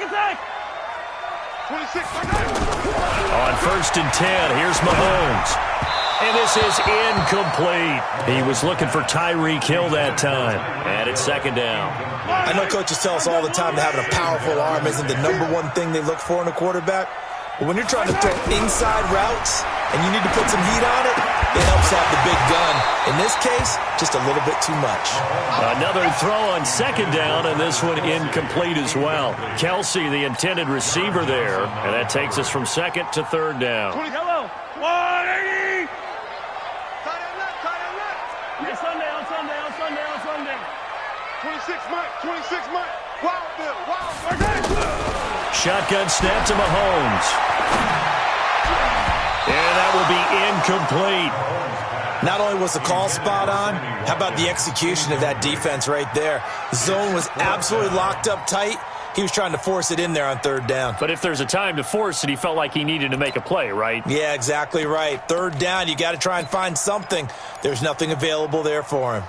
Attack! 26. On 1st and 10, here's Mahomes. And this is incomplete. He was looking for Tyreek Hill that time. And it's 2nd down. I know coaches tell us all the time that having a powerful arm isn't the #1 thing they look for in a quarterback. But when you're trying to throw inside routes and you need to put some heat on it, it helps have the big gun. In this case, just a little bit too much. Another throw on 2nd down, and this one incomplete as well. Kelsey, the intended receiver there, and that takes us from 2nd to 3rd down. 180! On Sunday. 26 Mike. Wild. Shotgun snap to Mahomes. And that will be incomplete. Not only was the call spot on, how about the execution of that defense right there? The zone was absolutely locked up tight. He was trying to force it in there on 3rd down. But if there's a time to force it, he felt like he needed to make a play, right? Yeah, exactly right. 3rd down, you got to try and find something. There's nothing available there for him.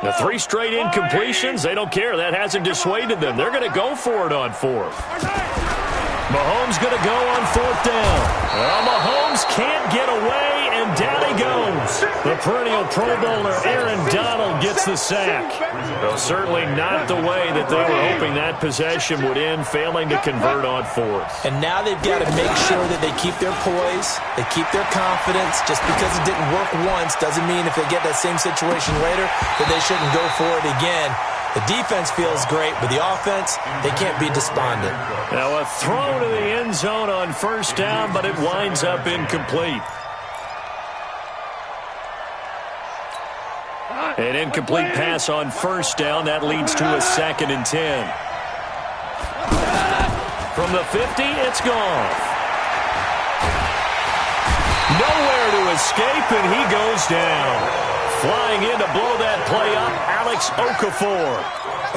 The 3 straight incompletions, they don't care. That hasn't dissuaded them. They're going to go for it on 4th. Mahomes going to go on 4th down. Well, Mahomes can't get away, and down he goes. The perennial Pro Bowler Aaron Donald gets the sack. Though certainly not the way that they were hoping that possession would end, failing to convert on 4th. And now they've got to make sure that they keep their poise, they keep their confidence. Just because it didn't work once doesn't mean if they get that same situation later that they shouldn't go for it again. The defense feels great, but the offense, they can't be despondent. Now a throw to the end zone on 1st down, but it winds up incomplete. An incomplete pass on 1st down. That leads to a 2nd and 10. From the 50, it's gone. Nowhere to escape, and he goes down. Flying in to blow that play up, Alex Okafor.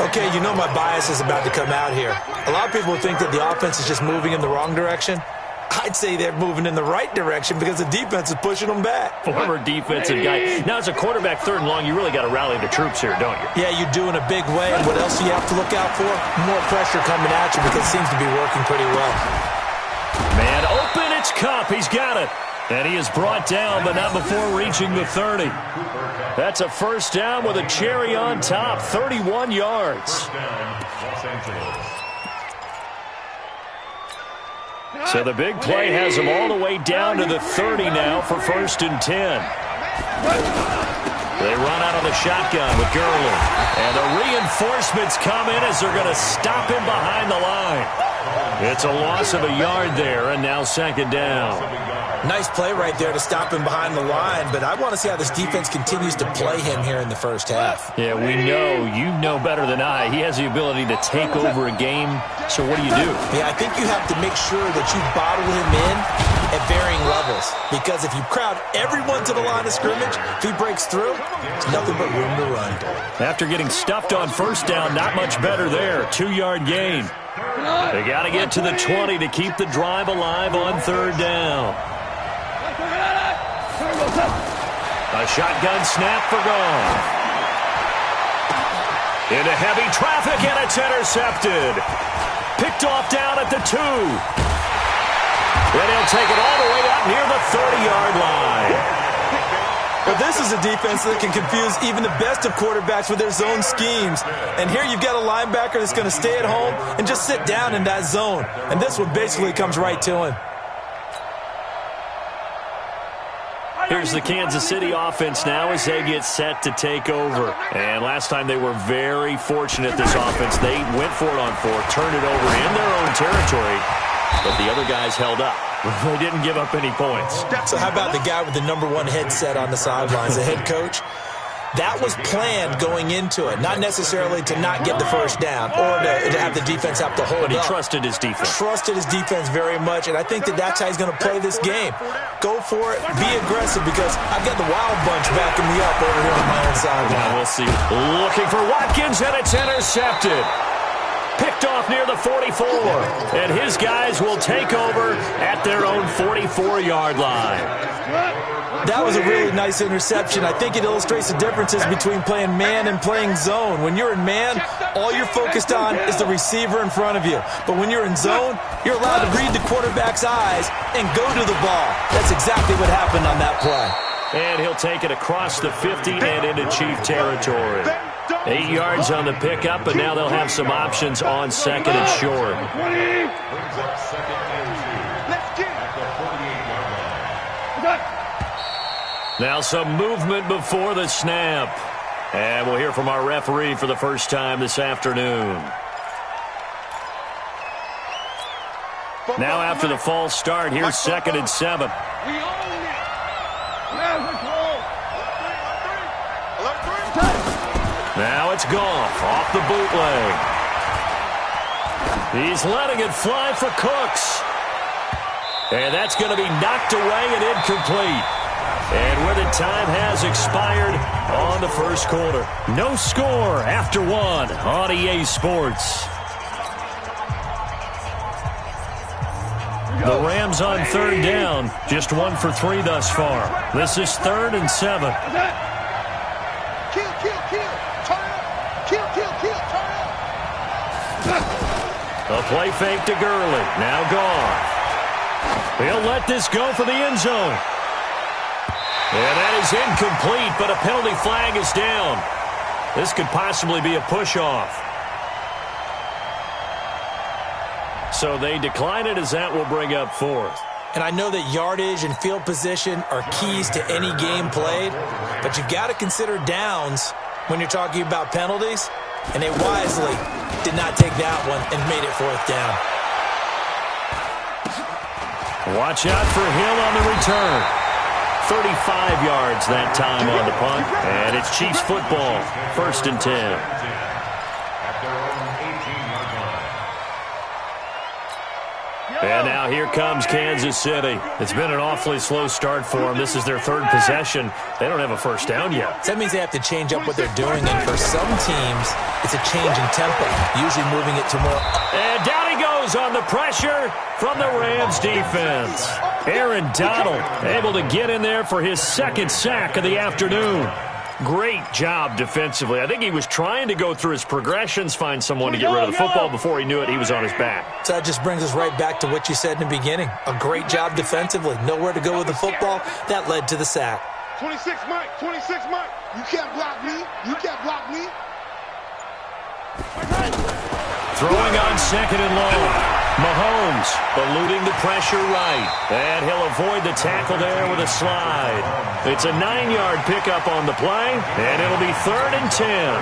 Okay, you know my bias is about to come out here. A lot of people think that the offense is just moving in the wrong direction. I'd say they're moving in the right direction because the defense is pushing them back. Former defensive guy. Now, as a quarterback 3rd and long, you really got to rally the troops here, don't you? Yeah, you do in a big way. And what else do you have to look out for? More pressure coming at you because it seems to be working pretty well. Man open, it's Kupp. He's got it. And he is brought down, but not before reaching the 30. That's a 1st down with a cherry on top, 31 yards. So the big play has him all the way down to the 30 now for 1st and 10. They run out of the shotgun with Gurley. And the reinforcements come in as they're going to stop him behind the line. It's a loss of a yard there, and now 2nd down. Nice play right there to stop him behind the line, but I want to see how this defense continues to play him here in the 1st half. Yeah, we know. You know better than I. He has the ability to take over a game, so what do you do? Yeah, I think you have to make sure that you bottle him in at varying levels, because if you crowd everyone to the line of scrimmage, if he breaks through, it's nothing but room to run. After getting stuffed on 1st down, not much better there. 2-yard gain. They got to get to the 20 to keep the drive alive on 3rd down. A shotgun snap for Goff. Into heavy traffic, and it's intercepted. Picked off down at the 2. Then he'll take it all the way up near the 30-yard line. But this is a defense that can confuse even the best of quarterbacks with their zone schemes. And here you've got a linebacker that's going to stay at home and just sit down in that zone. And this one basically comes right to him. Here's the Kansas City offense now as they get set to take over. And last time they were very fortunate, this offense. They went for it on 4th, turned it over in their own territory, but the other guys held up. They didn't give up any points. So how about the guy with the #1 headset on the sidelines, the head coach? That was planned going into it, not necessarily to not get the 1st down or to have the defense have to hold up. But he trusted his defense. Trusted his defense very much, and I think that that's how he's going to play this game. Go for it, be aggressive, because I've got the Wild Bunch backing me up over here on my own sideline. Now we'll see. Looking for Watkins, and it's intercepted. Picked off near the 44. And his guys will take over at their own 44-yard line. That was a really nice interception. I think it illustrates the differences between playing man and playing zone. When you're in man, all you're focused on is the receiver in front of you. But when you're in zone, you're allowed to read the quarterback's eyes and go to the ball. That's exactly what happened on that play. And he'll take it across the 50 and into Chief territory. 8 yards on the pickup, and now they'll have some options on second and short. Now some movement before the snap. And we'll hear from our referee for the first time this afternoon. Now after the false start, here's 2nd and 7. Now it's Goff off the bootleg. He's letting it fly for Cooks. And that's going to be knocked away and incomplete. And with it, time has expired on the first quarter. No score after one on EA Sports. The Rams on 3rd down. Just 1 for 3 thus far. This is 3rd and 7. Kill, kill, kill. Turn up. Kill, kill, kill. Turn up. A play fake to Gurley. Now Goff. He'll let this go for the end zone. And that is incomplete, but a penalty flag is down. This could possibly be a push-off. So they decline it as that will bring up 4th. And I know that yardage and field position are keys to any game played, but you've got to consider downs when you're talking about penalties, and they wisely did not take that one and made it 4th down. Watch out for Hill on the return. 35 yards that time on the punt, and it's Chiefs football, 1st and 10. And now here comes Kansas City. It's been an awfully slow start for them. This is their 3rd possession. They don't have a first down yet. That means they have to change up what they're doing, and for some teams, it's a change in tempo, usually moving it to more. And down he goes on the pressure from the Rams defense. Aaron Donald able to get in there for his 2nd sack of the afternoon. Great job defensively. I think he was trying to go through his progressions, find someone to get rid of the football. Before he knew it, he was on his back. So that just brings us right back to what you said in the beginning. A great job defensively. Nowhere to go with the football. That led to the sack. 26 Mike, 26 Mike. You can't block me. You can't block me. Throwing on 2nd and long. Mahomes eluding the pressure right. And he'll avoid the tackle there with a slide. It's a 9-yard pickup on the play, and it'll be 3rd and 10.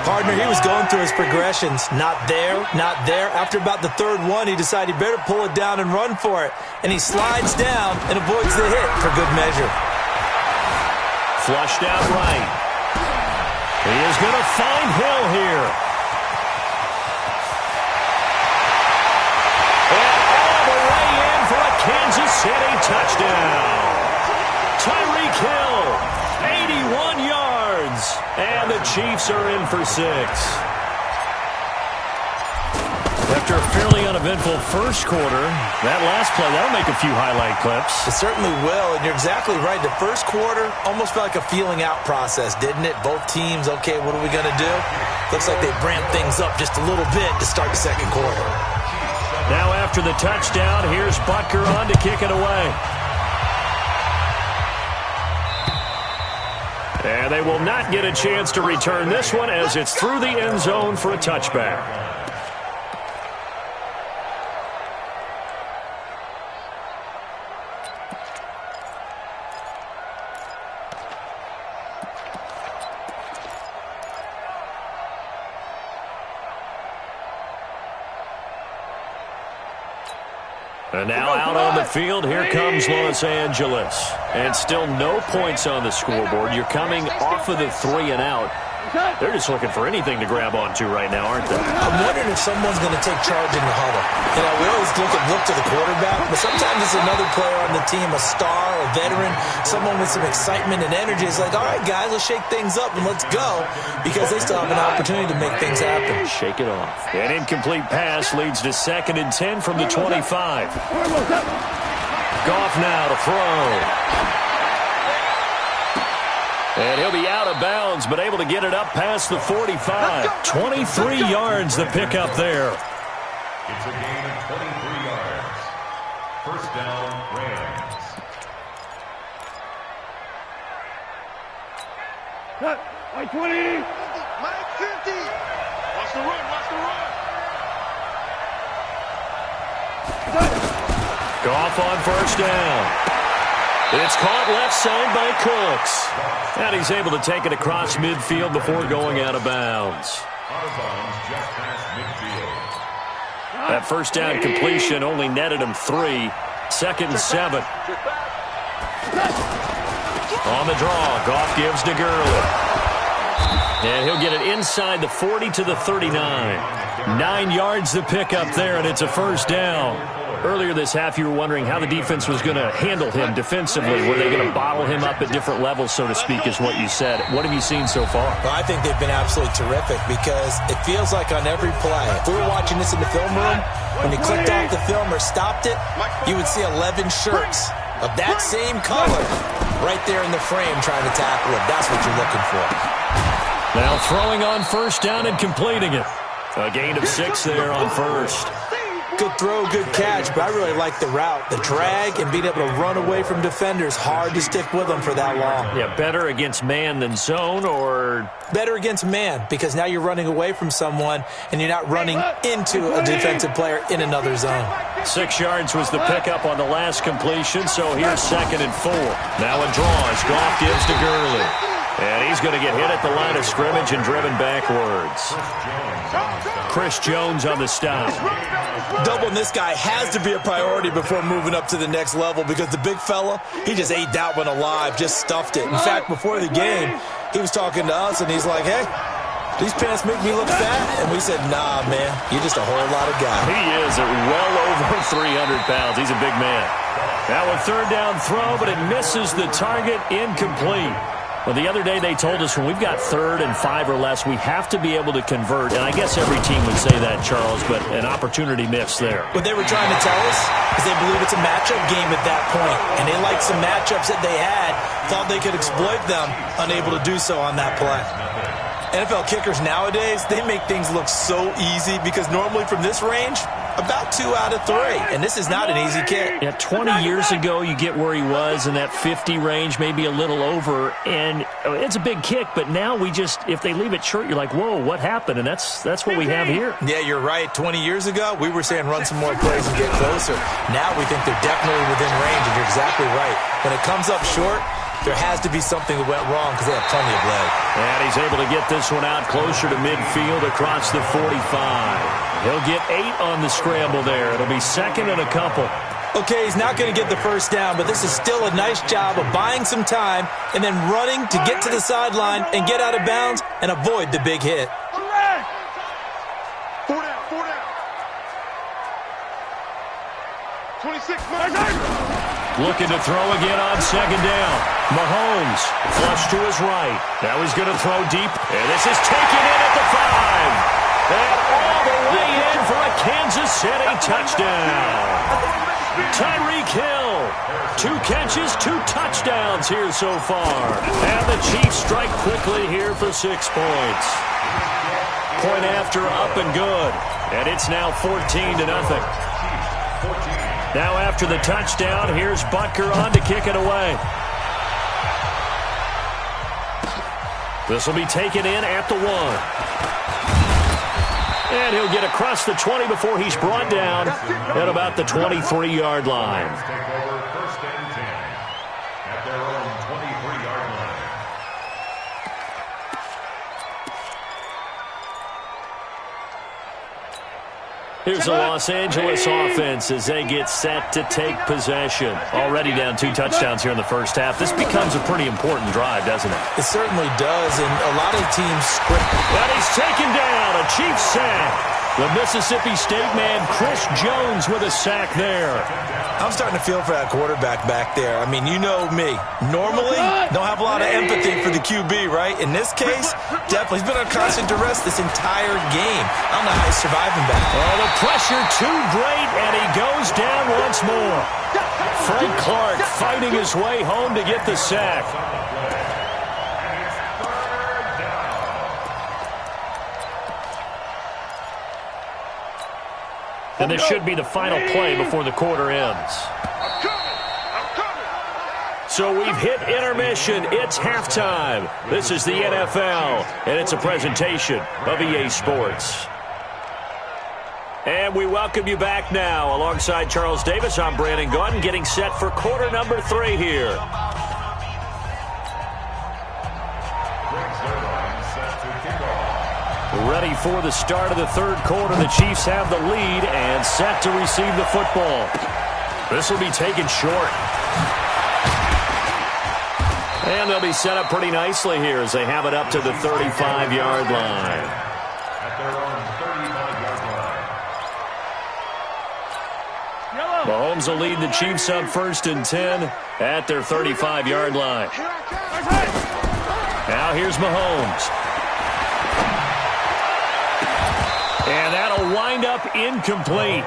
Partner, he was going through his progressions. Not there, not there. After about the 3rd one, he decided he better pull it down and run for it. And he slides down and avoids the hit for good measure. Flushed out right. He is going to find Hill here. Kansas City touchdown. Tyreek Hill, 81 yards. And the Chiefs are in for 6. After a fairly uneventful first quarter, that last play, that'll make a few highlight clips. It certainly will, and you're exactly right. The first quarter almost felt like a feeling out process, didn't it? Both teams, okay, what are we going to do? Looks like they ramped things up just a little bit to start the second quarter. Now after the touchdown, here's Butker on to kick it away. And they will not get a chance to return this one as it's through the end zone for a touchback. And now out on the field, here comes Los Angeles. And still no points on the scoreboard. You're coming off of the 3 and out. They're just looking for anything to grab onto right now, aren't they? I'm wondering if someone's going to take charge in the huddle. You know, we always look to the quarterback, but sometimes it's another player on the team, a star, a veteran, someone with some excitement and energy. It's like, all right, guys, let's shake things up and let's go, because they still have an opportunity to make things happen. Shake it off. An incomplete pass leads to 2nd and 10 from the 25. Goff now to throw. And he'll be out of bounds, but able to get it up past the 45. 23 yards the pickup there. It's a gain of 23 yards. First down, Rams. Mike 20. Mike 50. Watch the run. Watch the run. Goff on first down. It's caught left side by Cooks. And he's able to take it across midfield before going out of bounds. Out of bounds just past midfield. That first down completion only netted him 3. 2nd and 7. On the draw, Goff gives to Gurley. And he'll get it inside the 40 to the 39. 9 yards the pickup there, and it's a first down. Earlier this half, you were wondering how the defense was going to handle him defensively. Were they going to bottle him up at different levels, so to speak, is what you said. What have you seen so far? Well, I think they've been absolutely terrific because it feels like on every play, if we were watching this in the film room, when you clicked off the film or stopped it, you would see 11 shirts of that same color right there in the frame trying to tackle him. That's what you're looking for. Now throwing on first down and completing it. A gain of 6 there on first. Good throw, good catch, but I really like the route. The drag and being able to run away from defenders, hard to stick with them for that long. Yeah, better against man than zone, or? Better against man, because now you're running away from someone and you're not running into a defensive player in another zone. 6 yards was the pickup on the last completion, so here's 2nd and 4. Now a draw as Goff gives to Gurley. And he's going to get hit at the line of scrimmage and driven backwards. Chris Jones on the stop. Doubling this guy has to be a priority before moving up to the next level because the big fella, he just ate that one alive, just stuffed it. In fact, before the game, he was talking to us, and he's like, hey, these pants make me look fat? And we said, nah, man, you're just a whole lot of guy. He is at well over 300 pounds. He's a big man. Now a third down throw, but it misses the target, incomplete. Well, the other day they told us when we've got 3rd and 5 or less, we have to be able to convert. And I guess every team would say that, Charles, but an opportunity missed there. What they were trying to tell us is they believe it's a matchup game at that point. And they liked some matchups that they had, thought they could exploit them, unable to do so on that play. NFL kickers nowadays, they make things look so easy because normally from this range, about 2 out of 3. And this is not an easy kick. Yeah, 20 years ago, you get where he was in that 50 range, maybe a little over. And it's a big kick, but now we just, if they leave it short, you're like, whoa, what happened? And that's what we have here. Yeah, you're right. 20 years ago, we were saying run some more plays and get closer. Now we think they're definitely within range, and you're exactly right. When it comes up short, there has to be something that went wrong because they have plenty of leg. And he's able to get this one out closer to midfield across the 45. He'll get 8 on the scramble there. It'll be 2nd and a couple. Okay, he's not going to get the first down, but this is still a nice job of buying some time and then running to get to the sideline and get out of bounds and avoid the big hit. 4 down, 4 down. 26, Looking to throw again on 2nd down. Mahomes, flush to his right. Now he's going to throw deep. And this is taken in at the 5. And all the way in for a Kansas City touchdown. Tyreek Hill, 2 catches, 2 touchdowns here so far. And the Chiefs strike quickly here for 6 points. Point after, up and good. And it's now 14-0. Now after the touchdown, here's Butker on to kick it away. This will be taken in at the 1. And he'll get across the 20 before he's brought down at about the 23-yard line. Take over 1st and 10 at their own 23-yard line. Here's the Los Angeles offense as they get set to take possession. Already down 2 touchdowns here in the first half. This becomes a pretty important drive, doesn't it? It certainly does, and a lot of teams script. And he's taken down, a Chiefs sack. The Mississippi State man, Chris Jones, with a sack there. I'm starting to feel for that quarterback back there. I mean, you know me. Normally, don't have a lot of empathy for the QB, right? In this case, definitely. He's been under constant duress this entire game. I don't know how he's surviving back. Oh, the pressure too great, and he goes down once more. Frank Clark fighting his way home to get the sack. And this should be the final play before the quarter ends. So we've hit intermission. It's halftime. This is the NFL, and it's a presentation of EA Sports. And we welcome you back now. Alongside Charles Davis, I'm Brandon Gaudin, getting set for quarter number 3 here. Ready for the start of the third quarter. The Chiefs have the lead and set to receive the football. This will be taken short. And they'll be set up pretty nicely here as they have it up to the 35-yard line. At their own 35-yard line. Mahomes will lead the Chiefs up 1st and 10 at their 35-yard line. Now here's Mahomes. And that'll wind up incomplete.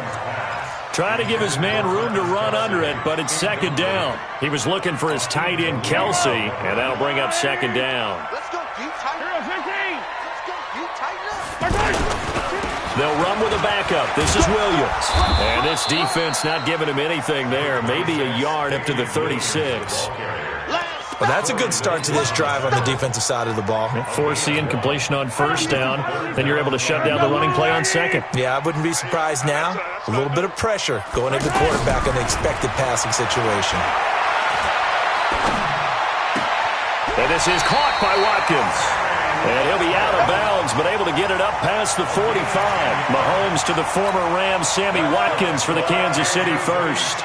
Trying to give his man room to run under it, but it's 2nd down. He was looking for his tight end, Kelsey, and that'll bring up 2nd down. Let's go deep, tighten up. Let's go deep, tighten up. They'll run with a backup. This is Williams. And this defense not giving him anything there. Maybe a yard up to the 36. Well, that's a good start to this drive on the defensive side of the ball. Force the incompletion on 1st down. Then you're able to shut down the running play on 2nd. Yeah, I wouldn't be surprised now. A little bit of pressure going into the quarterback in the expected passing situation. And this is caught by Watkins. And he'll be out of bounds, but able to get it up past the 45. Mahomes to the former Rams, Sammy Watkins, for the Kansas City first.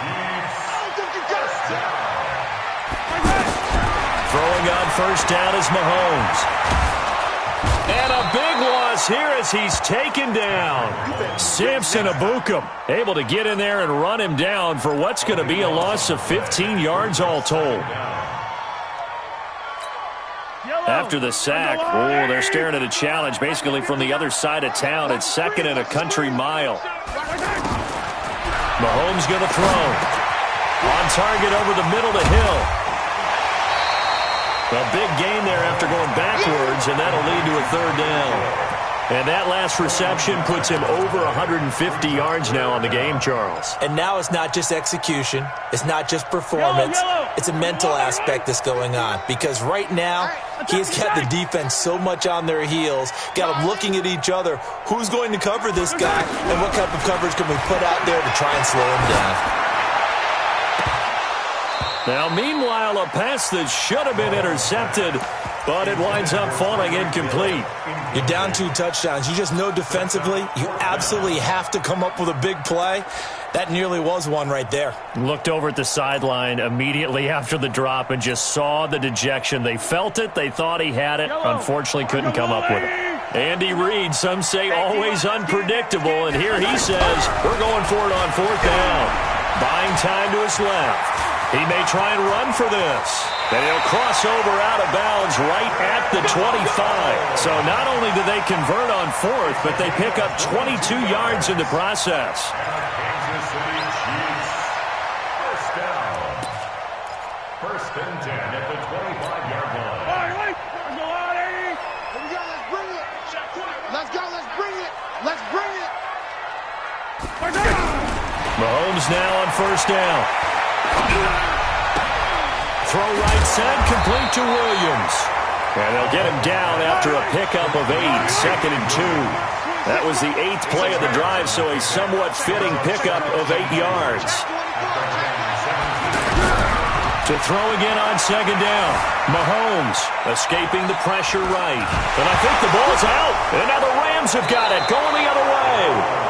Throwing on 1st down is Mahomes. And a big loss here as he's taken down. Samson Ebukam able to get in there and run him down for what's going to be a loss of 15 yards all told. After the sack, they're staring at a challenge basically from the other side of town. It's 2nd and a country mile. Mahomes going to throw. On target over the middle to Hill. A big gain there after going backwards, and that'll lead to a 3rd down. And that last reception puts him over 150 yards now on the game, Charles. And now it's not just execution. It's not just performance. It's a mental aspect that's going on. Because right now, he's got the defense so much on their heels, got them looking at each other. Who's going to cover this guy, and what type of coverage can we put out there to try and slow him down? Now, meanwhile, a pass that should have been intercepted, but it winds up falling incomplete. You're down 2 touchdowns. You just know defensively you absolutely have to come up with a big play. That nearly was one right there. Looked over at the sideline immediately after the drop and just saw the dejection. They felt it. They thought he had it. Unfortunately, couldn't come up with it. Andy Reid, some say always unpredictable, and here he says we're going for it on 4th down. Buying time to his left. He may try and run for this. And he'll cross over out of bounds right at the 25. So not only do they convert on 4th, but they pick up 22 yards in the process. Kansas City Chiefs. 1st down. 1st and 10 at the 25-yard line. Here we go, let's bring it. Let's go, let's bring it. Let's bring it. Mahomes now on 1st down. Throw right side, complete to Williams. And they'll get him down after a pickup of 8, 2nd and 2. That was the 8th play of the drive, so a somewhat fitting pickup of 8 yards. To throw again on 2nd down. Mahomes escaping the pressure right. And I think the ball's out. And now the Rams have got it, going the other way.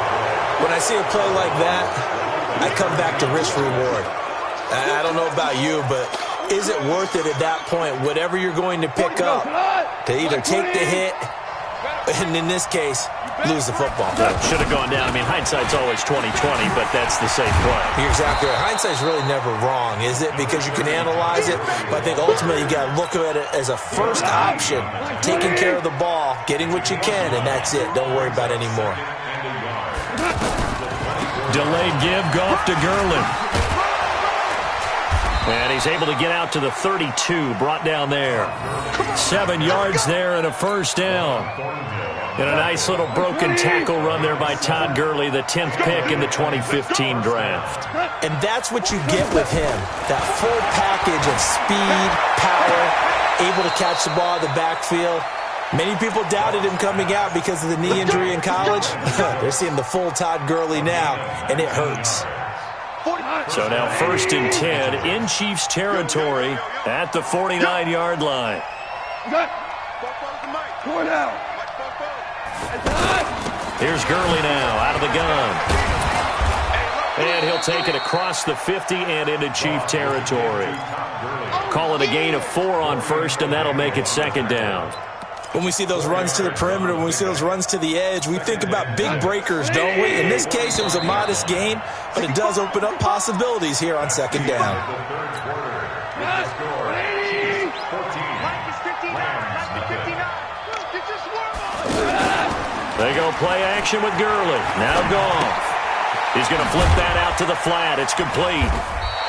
When I see a play like that, I come back to risk-reward. I don't know about you, but is it worth it at that point, whatever you're going to pick up, to either take the hit, and in this case, lose the football? Should have gone down. I mean, hindsight's always 20/20, but that's the safe play. You're exactly right. Hindsight's really never wrong, is it? Because you can analyze it, but I think ultimately you got to look at it as a first option, taking care of the ball, getting what you can, and that's it. Don't worry about it anymore. Delayed give, Goff to Gurley. And he's able to get out to the 32, brought down there. 7 yards there and a first down. And a nice little broken tackle run there by Todd Gurley, the 10th pick in the 2015 draft. And that's what you get with him, that full package of speed, power, able to catch the ball in the backfield. Many people doubted him coming out because of the knee injury in college. They're seeing the full Todd Gurley now, and it hurts. So now 1st and 10 in Chiefs territory at the 49-yard line. Here's Gurley now out of the gun. And he'll take it across the 50 and into Chief territory. Call it a gain of 4 on 1st, and that'll make it 2nd down. When we see those runs to the perimeter, when we see those runs to the edge, we think about big breakers, don't we? In this case, it was a modest gain, but it does open up possibilities here on 2nd down. They go play action with Gurley. Now Goff. He's going to flip that out to the flat. It's complete.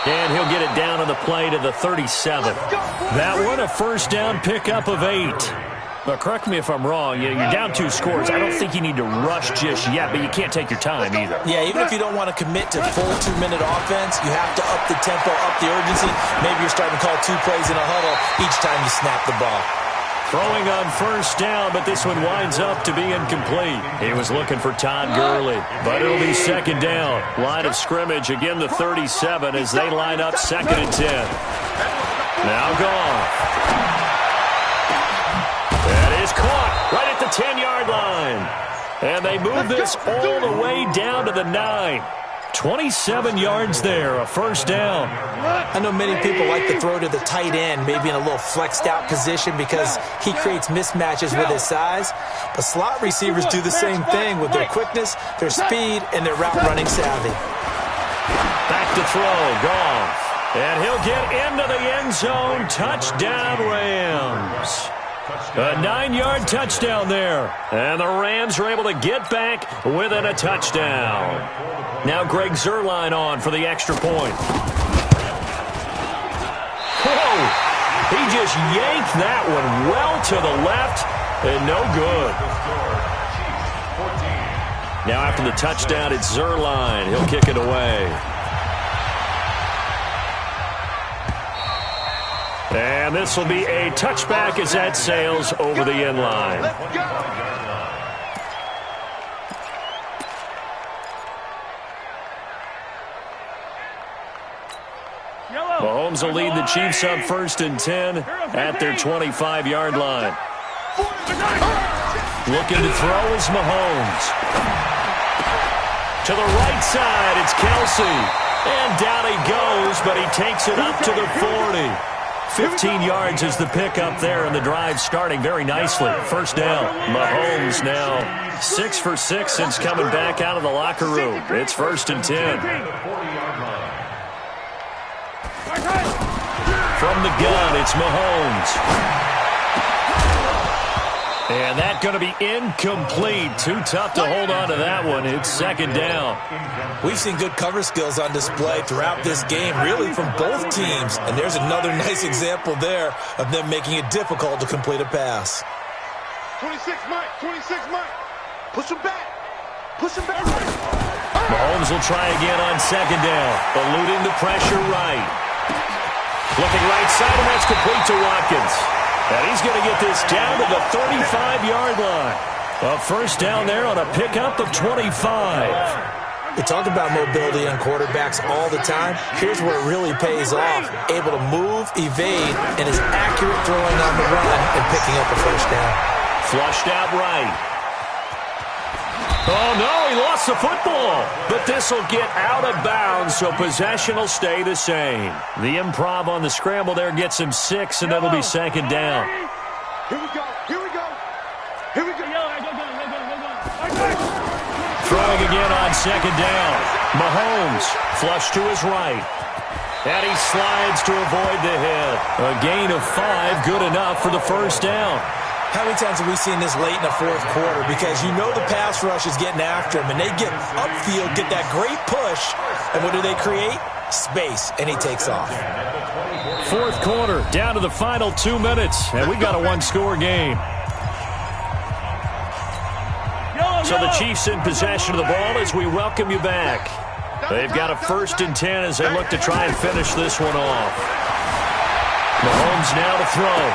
And he'll get it down on the play to the 37. That one, a first down pickup of 8. But correct me if I'm wrong, you're down 2 scores. I don't think you need to rush just yet, but you can't take your time either. Yeah, even if you don't want to commit to full 2-minute offense, you have to up the tempo, up the urgency. Maybe you're starting to call 2 plays in a huddle each time you snap the ball. Throwing on first down, but this one winds up to be incomplete. He was looking for Todd Gurley, but it'll be 2nd down. Line of scrimmage, again the 37 as they line up 2nd and 10. Now Goff. That is caught right at the 10-yard line. And they move this all the way down to the 9. 27 yards there, a first down. I know many people like to throw to the tight end, maybe in a little flexed out position because he creates mismatches with his size. But slot receivers do the same thing with their quickness, their speed, and their route running savvy. Back to throw, Goff. And he'll get into the end zone. Touchdown, Rams. A 9-yard touchdown there. And the Rams are able to get back within a touchdown. Now Greg Zuerlein on for the extra point. Whoa! He just yanked that one well to the left and no good. Now after the touchdown, it's Zuerlein. He'll kick it away. And this will be a touchback as that sails over the end line. Mahomes will lead the Chiefs up 1st and 10 at their 25-yard line. Looking to throw is Mahomes. To the right side, it's Kelsey. And down he goes, but he takes it up to the 40. 15 yards is the pickup there, and the drive starting very nicely. First down. Mahomes now 6 for 6 since coming back out of the locker room. It's 1st and 10. From the gun, it's Mahomes. And that's going to be incomplete. Too tough to hold on to that one. It's 2nd down. We've seen good cover skills on display throughout this game, really from both teams. And there's another nice example there of them making it difficult to complete a pass. 26 Mike, 26 Mike. Push him back. Push him back. Mahomes will try again on 2nd down. Eluding the pressure right. Looking right side, and that's complete to Watkins. And he's going to get this down to the 35-yard line. A first down there on a pickup of 25. We talk about mobility on quarterbacks all the time. Here's where it really pays off. Able to move, evade, and is accurate throwing on the run and picking up a first down. Flushed out right. Oh, no, he lost the football. But this will get out of bounds, so possession will stay the same. The improv on the scramble there gets him 6, and it'll be second down. Here we go. Here we go. Here we go. Throwing again on second down. Mahomes flush to his right. And he slides to avoid the hit. A gain of 5, good enough for the first down. How many times have we seen this late in the fourth quarter? Because you know the pass rush is getting after him, and they get upfield, get that great push, and what do they create? Space, and he takes off. Fourth quarter, down to the final 2 minutes, and we got a one-score game. So the Chiefs in possession of the ball as we welcome you back. They've got a 1st and 10 as they look to try and finish this one off. Mahomes now to throw.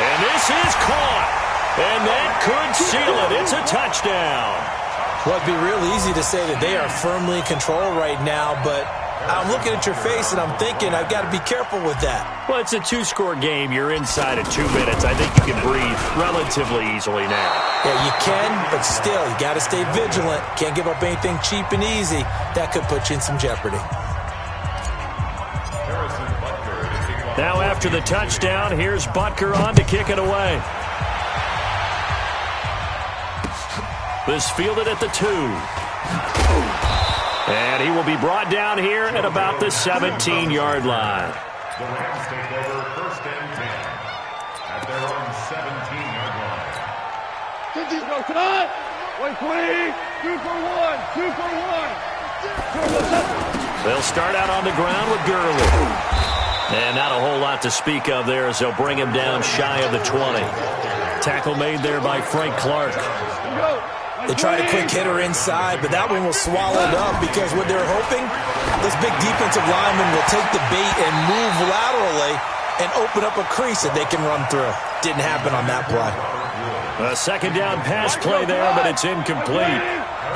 And this is caught. And that could seal it. It's a touchdown. Well, it'd be real easy to say that they are firmly in control right now, but I'm looking at your face and I'm thinking I've got to be careful with that. Well, it's a 2-score game. You're inside of 2 minutes. I think you can breathe relatively easily now. Yeah, you can, but still, you got to stay vigilant. Can't give up anything cheap and easy. That could put you in some jeopardy. Now after the touchdown, here's Butker on to kick it away. This fielded at the 2. And he will be brought down here at about the 17-yard line. The Rams take over 1st and 10 at their own 17-yard line. 120. 2 for 1. 2 for 1. They'll start out on the ground with Gurley. And not a whole lot to speak of there as they'll bring him down shy of the 20. Tackle made there by Frank Clark. They tried a quick hitter inside, but that one was swallowed up because what they're hoping, this big defensive lineman will take the bait and move laterally and open up a crease that they can run through. Didn't happen on that play. A second down pass play there, but it's incomplete.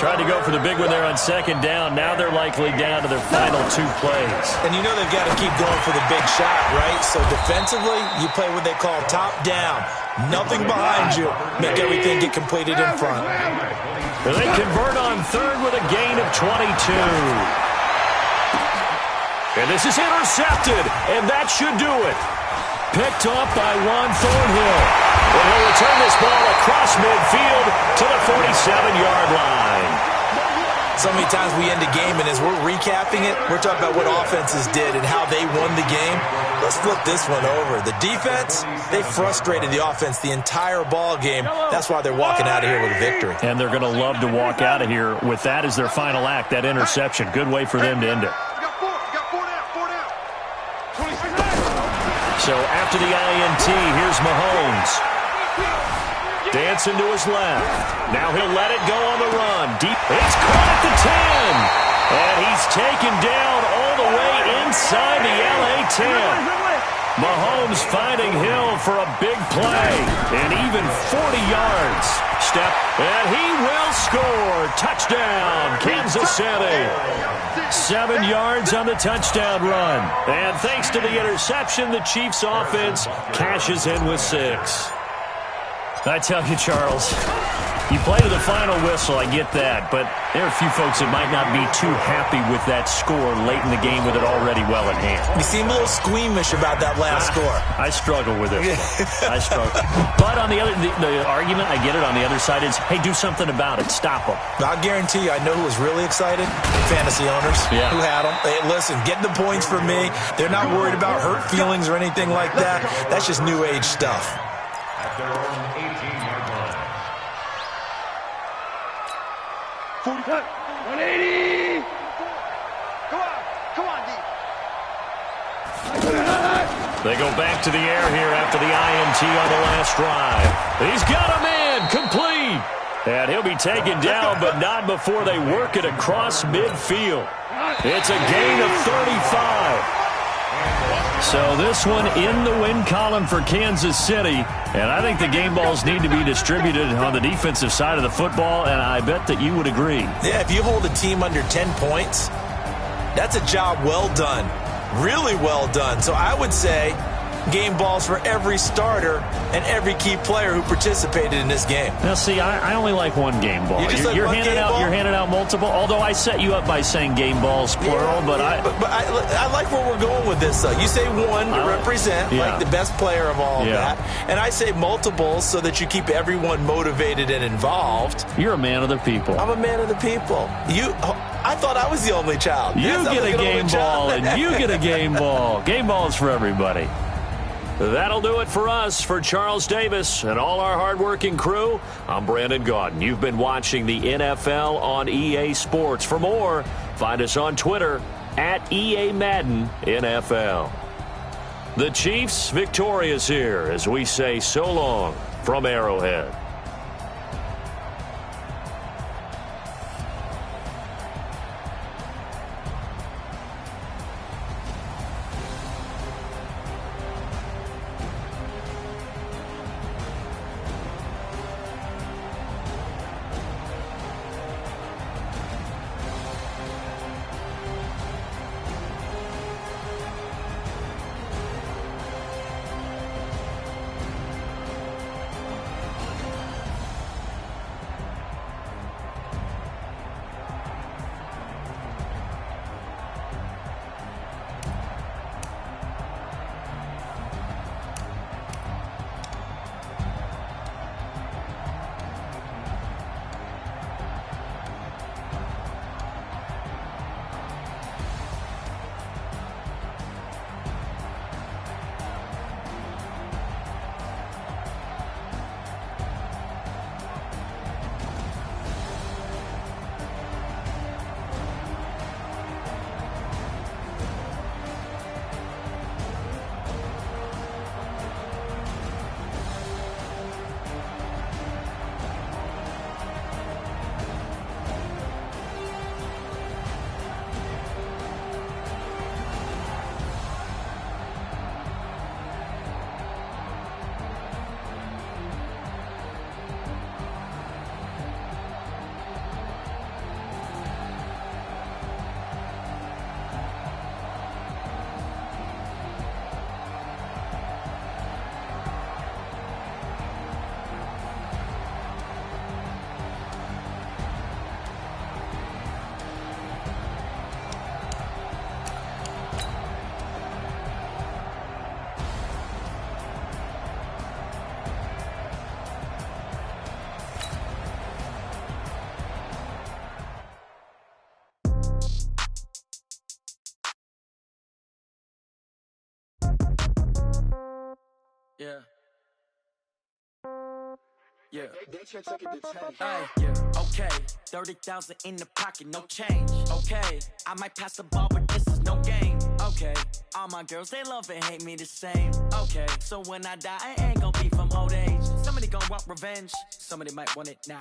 Tried to go for the big one there on second down. Now they're likely down to their final 2 plays. And you know they've got to keep going for the big shot, right? So defensively, you play what they call top down. Nothing behind you. Make everything get completed in front. And they convert on 3rd with a gain of 22. And this is intercepted, and that should do it. Picked up by Juan Thornhill. And he'll return this ball across midfield to the 47-yard line. So many times we end a game, and as we're recapping it, we're talking about what offenses did and how they won the game. Let's flip this one over. The defense, they frustrated the offense the entire ball game. That's why they're walking out of here with a victory. And they're going to love to walk out of here with that as their final act, that interception. Good way for them to end it. So after the INT, here's Mahomes. Dancing to his left. Now he'll let it go on the run. Deep. It's caught at the 10. And he's taken down all the way inside the LA 10. Mahomes finding Hill for a big play. And even 40 yards. Step. And he will score. Touchdown, Kansas City. 7 yards on the touchdown run. And thanks to the interception, the Chiefs offense cashes in with 6. I tell you, Charles, you play to the final whistle, I get that, but there are a few folks that might not be too happy with that score late in the game with it already well in hand. You seem a little squeamish about that last score. I struggle with it. I struggle. But on the other, the argument, I get it, on the other side is, hey, do something about it. Stop them. I'll guarantee you, I know who was really excited. Fantasy owners who had them. Hey, listen, get the points for me. They're not worried about hurt feelings or anything like that. That's just new age stuff. At their own 18-yard line. 180. Come on, D. They go back to the air here after the INT on the last drive. He's got him in, complete. And he'll be taken down, but not before they work it across midfield. It's a gain of 35. So this one in the win column for Kansas City. And I think the game balls need to be distributed on the defensive side of the football, and I bet that you would agree. Yeah, if you hold a team under 10 points, that's a job well done. Really well done. So I would say game balls for every starter and every key player who participated in this game. Now, see, I only like one game ball. You're handing out multiple, although I set you up by saying game balls, plural. But I like where we're going with this. You say one to represent, like the best player of all of that. And I say multiples so that you keep everyone motivated and involved. You're a man of the people. I'm a man of the people. I thought I was the only child. You get a game ball, and you get a game ball. Game balls for everybody. That'll do it for us. For Charles Davis and all our hardworking crew, I'm Brandon Gaudin. You've been watching the NFL on EA Sports. For more, find us on Twitter at EA Madden NFL. The Chiefs victorious here as we say so long from Arrowhead. Yeah. Okay. 30,000 in the pocket, no change. Okay. I might pass the ball, but this is no game. Okay. All my girls, they love and hate me the same. Okay. So when I die, I ain't gonna be from old age. Somebody gonna want revenge. Somebody might want it now.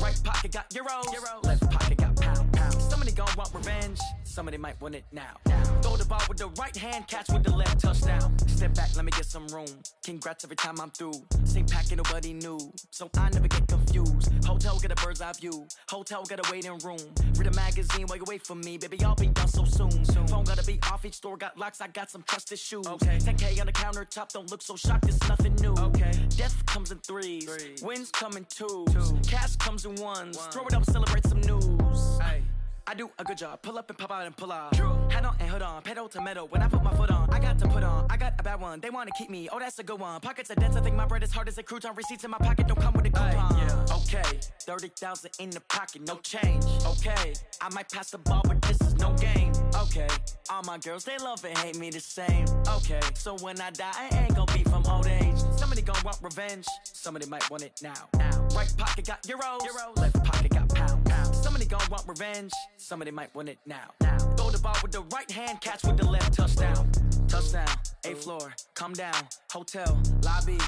Right pocket got euros. Left pocket got pounds. Somebody gonna want revenge. Somebody might want it now. Throw the ball with the right hand, catch with the left, touchdown. Step back, let me get some room. Congrats every time I'm through. Same packet, nobody knew, so I never get confused. Hotel get a bird's eye view. Hotel got a waiting room. Read a magazine while you wait for me, baby. I'll be done so soon. Phone gotta be off. Each store got locks. I got some trusted shoes. Okay. 10K on the countertop. Don't look so shocked. It's nothing new. Okay. Death comes in threes. Wins come in twos. Cash comes in ones. Throw it up, celebrate some news. Hey. I do a good job. Pull up and pop out and pull out. Head on and hood on. Pedal to metal. When I put my foot on, I got to put on. I got a bad one. They want to keep me. Oh, that's a good one. Pockets are dense. I think my bread is hard as a crouton. Receipts in my pocket don't come with a coupon. Okay. 30,000 in the pocket. No change. Okay. I might pass the ball, but this is no game. Okay. All my girls, they love and hate me the same. Okay. So when I die, I ain't gonna be from old age. Somebody gonna want revenge. Somebody might want it now. Right pocket got euros. Left pocket got pounds. Somebody gonna want revenge. Somebody might want it now. Throw the ball with the right hand, catch with the left, touchdown. Touchdown, 8th floor, come down, hotel, lobby.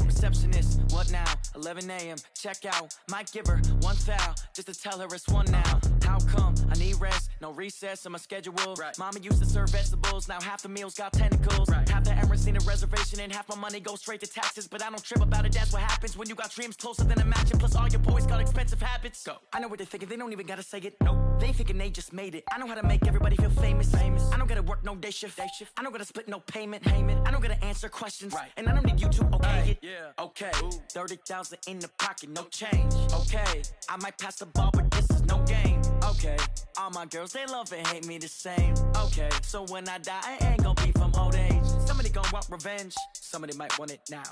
Receptionist, what now? 11 a.m., check out. Might give her one foul, just to tell her it's one now. How come? I need rest, no recess in my schedule. Mama used to serve vegetables, now half the meals got tentacles. Half the errands need a reservation and half my money goes straight to taxes. But I don't trip about it, that's what happens when you got dreams closer than a match. And plus all your boys got expensive habits. Go. I know what they're thinking, they don't even gotta say it. Nope. They ain't thinking they just made it. I know how to make everybody feel famous. I don't gotta work no day shift. I don't gotta split no payment. I don't gotta answer questions. And I don't need you to okay it. Okay. 30,000 in the pocket, no change. Okay. I might pass the ball, but this is no game. Okay. All my girls, they love and hate me the same. Okay. So when I die, I ain't gonna be from old age. Somebody gon' want revenge. Somebody might want it now.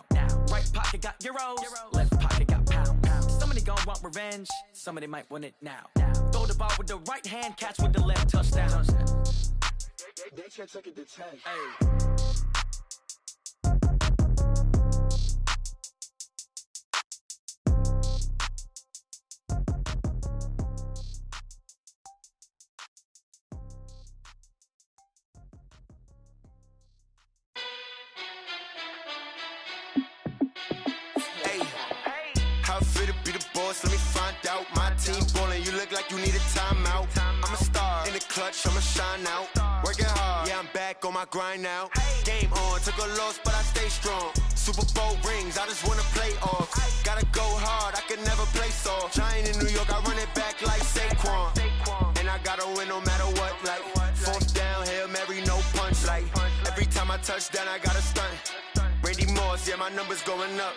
Right pocket got euros. Left pocket got pounds. Somebody gon' want revenge. Somebody might want it now. Throw the ball with the right hand, catch with the left, touchdown. They can't take it to 10. Hey. How fit to be the boss? Let me find out. My team ballin', you look like you need a timeout. I'm a star in the clutch, I'ma shine out. Working hard, yeah, I'm back on my grind now. Game on, took a loss, but I stay strong. Super Bowl rings, I just wanna play off. Gotta go hard, I can never play soft. Giant in New York, I run it back like Saquon. And I gotta win no matter what, like fourth down, Hail Mary, no punch. Like every time I touch down, I gotta stunt. Randy Moss, yeah, my numbers going up.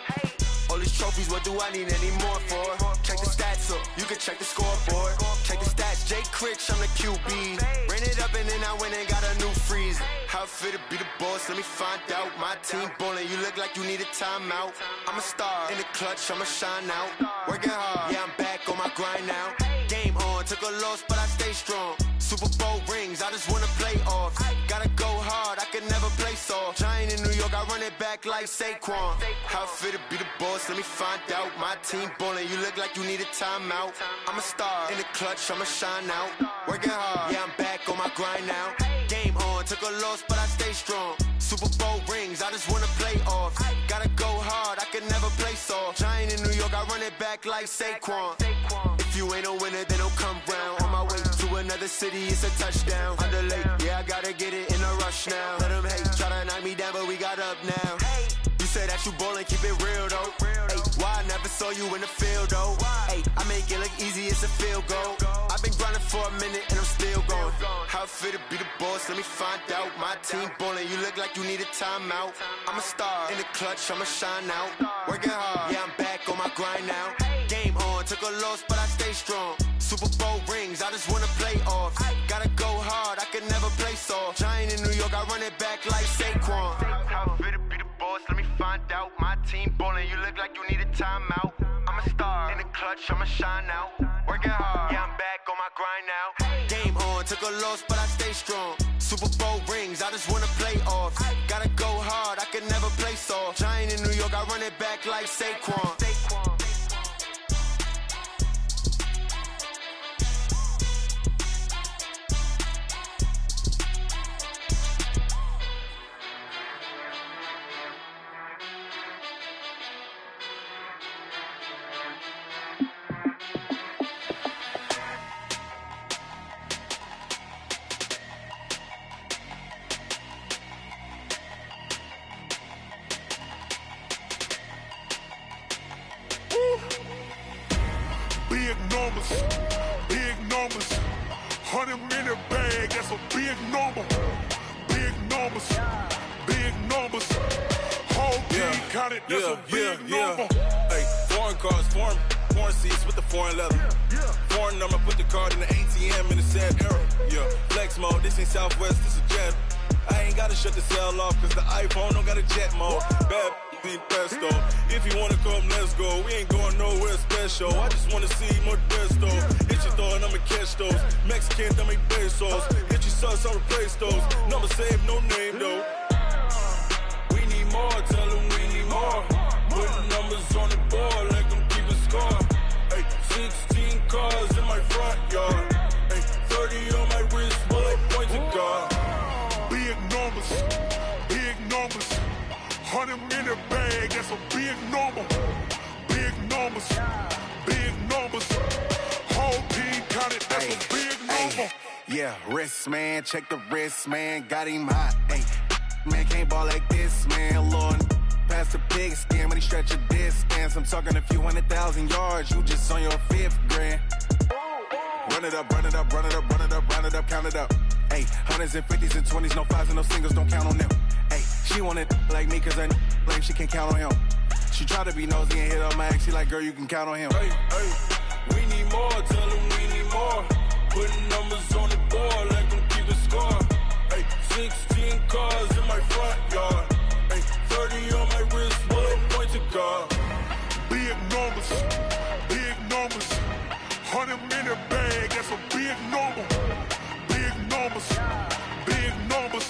All these trophies, what do I need any more for? Check the stats up, you can check the scoreboard. Check the stats, Jay Critch, I'm the QB. Ran it up and then I went and got a new freeze. How fit to be the boss, let me find out. My team ballin', you look like you need a timeout. I'm a star in the clutch, I'ma shine out. Working hard, yeah, I'm back on my grind now. Game on, took a loss, but I stay strong. Super Bowl rings, I just wanna play off. Gotta go hard, I can never play soft. Giant in New York, I run it back like Saquon. How fit to be the boss, let me find out. My team ballin', you look like you need a timeout. I'm a star in the clutch, I'ma shine out. Working hard, yeah, I'm back on my grind now. Game on, took a loss, but I stay strong. Super Bowl rings, I just wanna play off. Gotta go hard, I can never play soft. Giant in New York, I run it back like Saquon. If you ain't a winner, then don't come round. On my way to another city, it's a touchdown. Underlay, yeah, I gotta get it in a rush now. Let them hate, try to knock me down, but we got up now. You say that you ballin', keep it real though. Hey, why I never saw you in the field though? Hey, I make it look easy, it's a field goal. I've been grinding for a minute and I'm still going. How fit to be the boss, let me find out. My team ballin', you look like you need a timeout. I'm a star in the clutch, I'ma shine out. Working hard, yeah, I'm back on my grind now. Game on, took a loss, but I stay strong. Super Bowl rings, I just wanna play off. Gotta go hard, I can never play soft. Giant in New York, I run it back like Saquon. How fit to be the boss, let me find out. My team ballin', you look like you need a timeout. I'm a star in the clutch, I'ma shine out. Working hard, yeah, I'm back on my grind now. Game on, took a loss, but I stay strong. Super Bowl rings, I just wanna play off. Gotta go hard, I can never play soft. Giant in New York, I run it back like Saquon. Big numbers, 100 minute bag, that's a big number. Big numbers, big numbers. Whole team counted, that's a big number. Hey, foreign cars, foreign seats with the foreign leather. Foreign number, put the card in the ATM in the sad era. Yeah, flex mode, this ain't Southwest, this is jet. I ain't gotta shut the cell off, cause the iPhone don't got a jet mode. Bad pesto. If you wanna come, let's go. We ain't going nowhere special. I just wanna see more desto. Hit your thought, I'ma catch those. Mexican, I'ma make pesos. Hit your sus, I'll replace those. Number saved, no name though. We need more, tell them we need more. Putting numbers on the board, like them keep a score. Hey, 16 cars in my front yard. Hey, 30 on my wrist, bullet points of God. Big numbers, big numbers. 100 minute bag, that's a big number. Big numbers, big numbers. Whole team count it, that's a big number. Yeah, wrist, man, check the wrist, man, got him hot. Hey, man, can't ball like this, man, Lord. Past the pig skin when he stretch a distance. I'm talking a few 100,000 yards, you just on your 5th grand. Run it up, run it up, run it up, run it up, run it up, count it up. Hey, hundreds and 50s and 20s, no 5s and no singles, don't count on them. Hey, she want it like me, cause I blame she can't count on him. She try to be nosy and hit on my ex, she like, girl, you can count on him. Hey, we need more, tell them we need more. Putting numbers on the board, let them keep a score. Hey, 16 cars in my front yard. Hey, 30 on my wrist, bullet point to guard. Big numbers, big numbers. 100 minute bag, that's a big number. Big numbers, big numbers.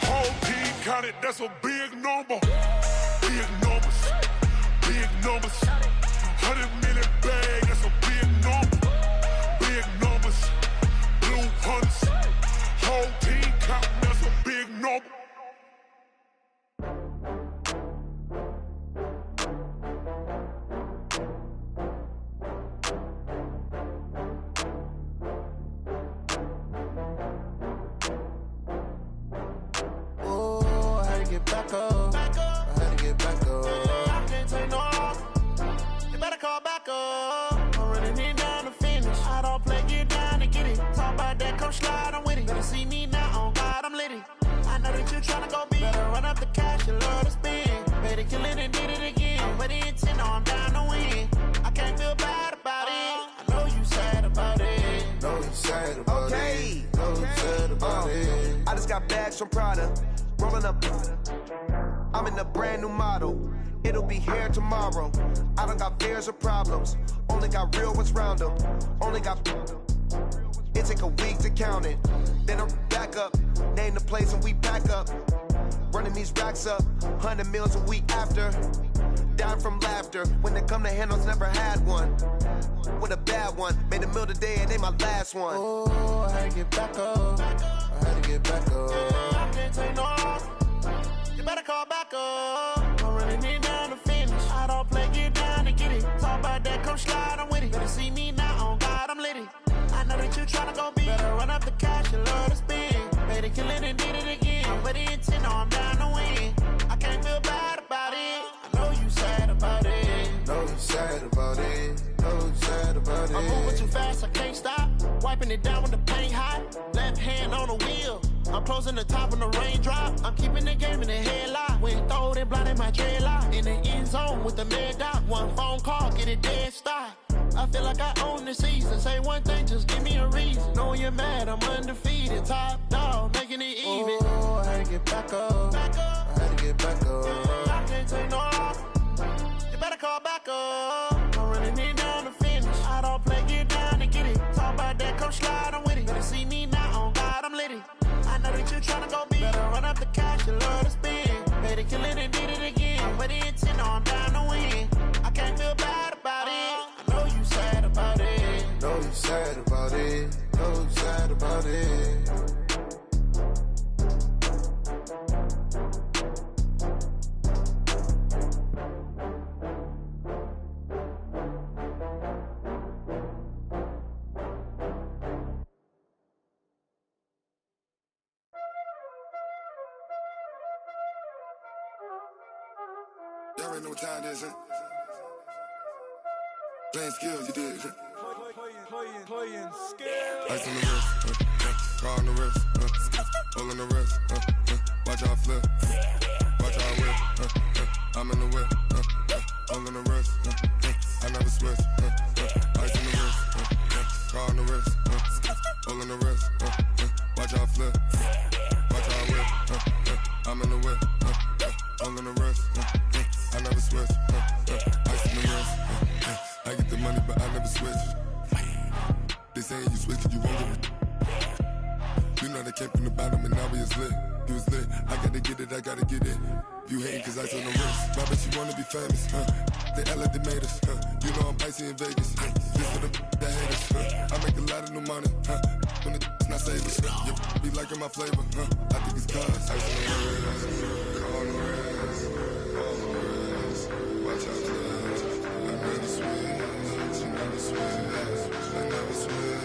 Whole team counted, that's a big number. Big numbers, big numbers. 100 minute bag, that's a big number. Big numbers, blue hunts. Whole team counting, that's a big number. Get back up. I had to get back up. I can't take no loss. You better call back up. I'm running it down to finish. I don't play, get down to get it. Talk about that, come slide, I'm with it. Better see me now, on God, I'm litty. I know that you tryna go big. Better run up the cash, you love to spend. Better kill it and did it again. But the intent, no, I'm down to win. I can't feel bad about it. I know you sad about it. Know you sad about it. Know you sad about it. I just got bags from Prada. Rolling up, I'm in a brand new model. It'll be here tomorrow. I don't got fears or problems. Only got real ones round them. Only got. It take a week to count it. Then I'm back up. Name the place and we back up. Running these racks up. 100 meals a week after. Down from laughter. When they come to handles, never had one. With a bad one. Made a meal today and they my last one. Oh, I had to get back up. I had to get back up. I can't take no loss. You better call back up. I'm running it down to finish. I don't play, get down to get it. Talk about that, come slide, I'm with it. Better see me now, on God, I'm litty. I know that you tryna go big. Better run up the cash, you love to spend. Better kill it and did it again. But the intent, no, I'm down to win. I can't feel bad about it. I know you sad about it. Know you sad about it. Know you sad about it. I'm moving too fast, I can't stop. Wiping it down with the paint hot. Left hand on the wheel. I'm closing the top when the raindrop. I'm keeping the game in the headlock. When throwed and blinded my dreadlock. In the end zone with the mad dot. One phone call, get it dead stop. I feel like I own the season. Say one thing, just give me a reason. Knowing you're mad, I'm undefeated. Top dog, making it even. Oh, I had to get back up. I had to get back up. I can't take no loss. You better call back up. I'm running it down to finish. I don't play, get down to get it. Talk about that, come slide, I'm with it. Better see me now, on God, I'm litty. I know that you tryna go big. Better run up the cash, you love to spend. Better kill it and did it again. But the intent, no, I'm down to win. I can't feel bad about it. I know you sad about it. Know you sad about it. Know you sad about it. Y'all already know what time it is, huh? Playing skills, you did. Playing skills. Ice on the wrist, car on the wrist, hole in the wrist, watch how I flip, watch how I whip, I'm in the whip, hole in the wrist, I never switch, ice on the wrist, car on the wrist, hole in the wrist, watch how I flip, watch how I whip, I'm in the whip, hole in the wrist, I never switch, ice on the wrist, I get the money but I never switch. They saying you switch, you won't get it. You know they came from the bottom and now we is lit. You was lit, I gotta get it, I gotta get it. You hating cause I told the wrist. My bitch, you wanna be famous, They Ella, they made us, You know I'm icy in Vegas, This for the that hate us, I make a lot of new money, When it's not savers, You be liking my flavor, I think it's cause. Ice on the wrist, car on the wrist, all on the wrist. Watch out, I never switch, I never switch. I never switch.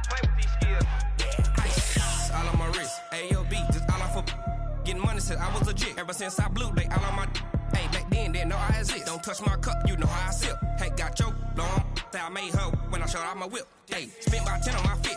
I play with these skills. Ice, all on my wrist. A.O.B., just all off for getting money since I was legit. Ever since I blew, they all on my. Hey, back then, didn't know I exist. Don't touch my cup, you know how I sip. Hey, got choked, long. I made her when I showed out my whip. Hey, spent about 10 on my fit.